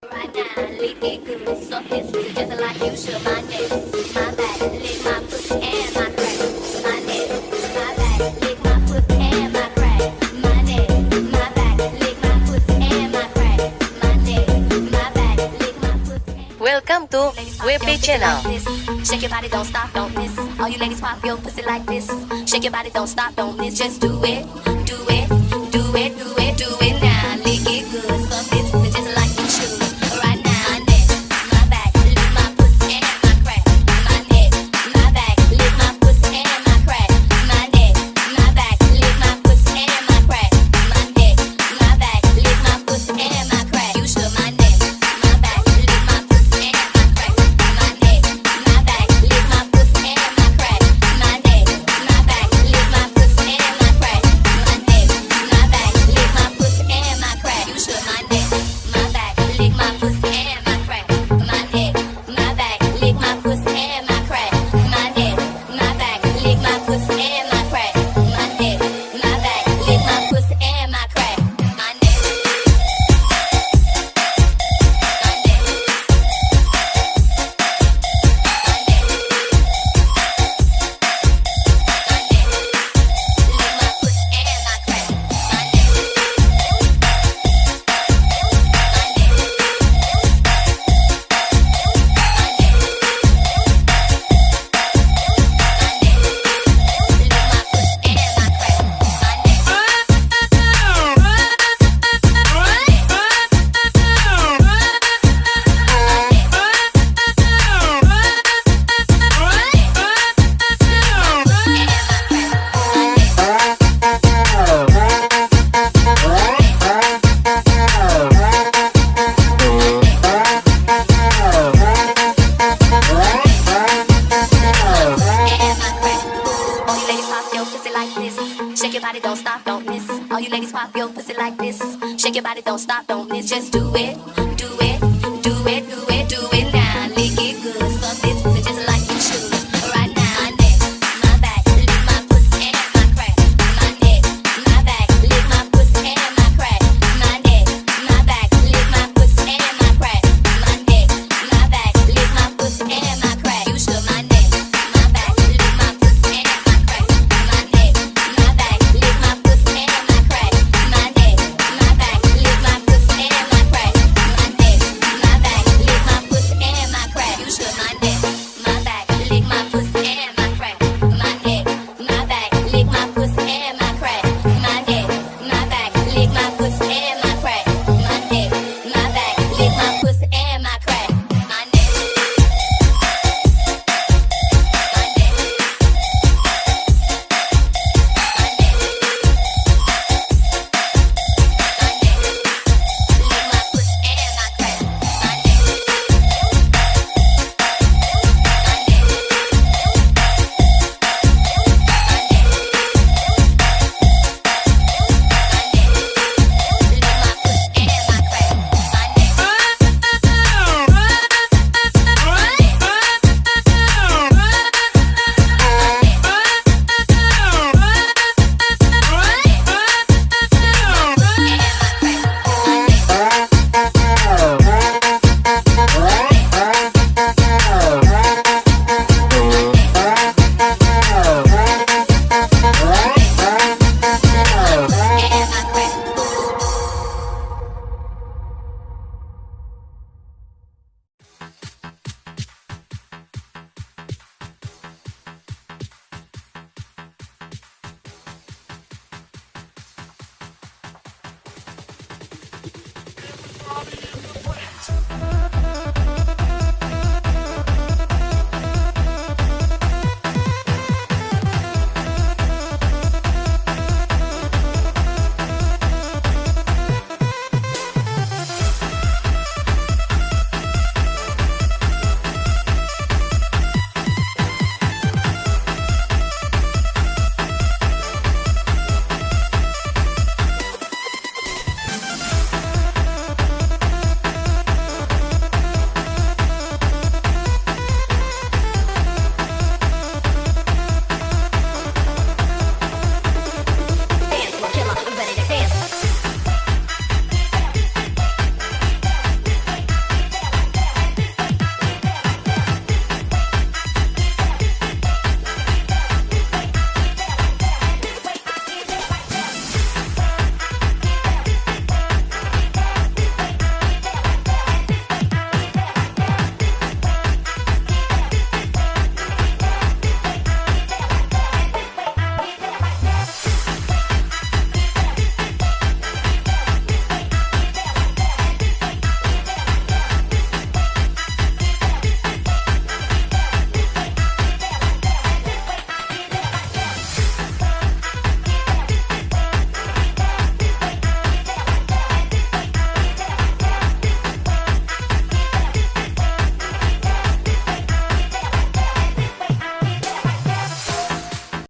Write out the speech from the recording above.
Right now, lick it good, so it's just like you should. My neck, my back, lick my pussy and my crack. My neck, my back, lick my pussy and my crack. My neck, my back, lick my pussy and my crack. My neck, my back, lick my pussy and Welcome to WP Channel. Shake your body, don't stop, don't miss. All you ladies pop your pussy like this. Shake your body, don't stop, don't miss. Just do it, do it, do it, do it, do it now. Lick it good, so this pussy just like you should. Right now, my neck, my back, lick my pussy and my crack. My neck, my back, lick my pussy and my crack. My neck, my back, lick my pussy and my crack. My neck, my back, lick my pussy and my crack. You should. My neck, my back, lick my pussy and my crack. My neck, my back, lick my pussy and my crack. My neck, my back, lick my pussy and my crack. My neck, my back, lick my pussy and my crack. You should. My neck, my back, lick my pussy and my crack. My neck, my back, lick my pussy and my crack. My neck, my back, lick my pussy and my crack. My neck, my back, lick my pussy and my crack. My neck, shake your body, don't stop, don't miss. All you ladies pop your pussy like this. Shake your body, don't stop, don't miss. Just do it, do it, do it, do it, do it now. Lick it good, so this pussy just like you should. Right now, my neck, my back, lick my pussy and my crack. My neck, my back, lick my pussy and my crack. My neck, my back, lick my pussy and my crack. My neck, my back, lick my pussy and my crack. You should. My neck, my back, lick my pussy and my crack. My neck, my back, lick my pussy and my crack. My neck, my back, lick my pussy and my crack. My neck, my back, lick my pussy and my crack. You should. My neck, my back, lick my pussy and my crack. My neck, my back, lick my pussy and my crack. My neck, my back, lick my pussy and my crack. My neck, my back, lick my pussy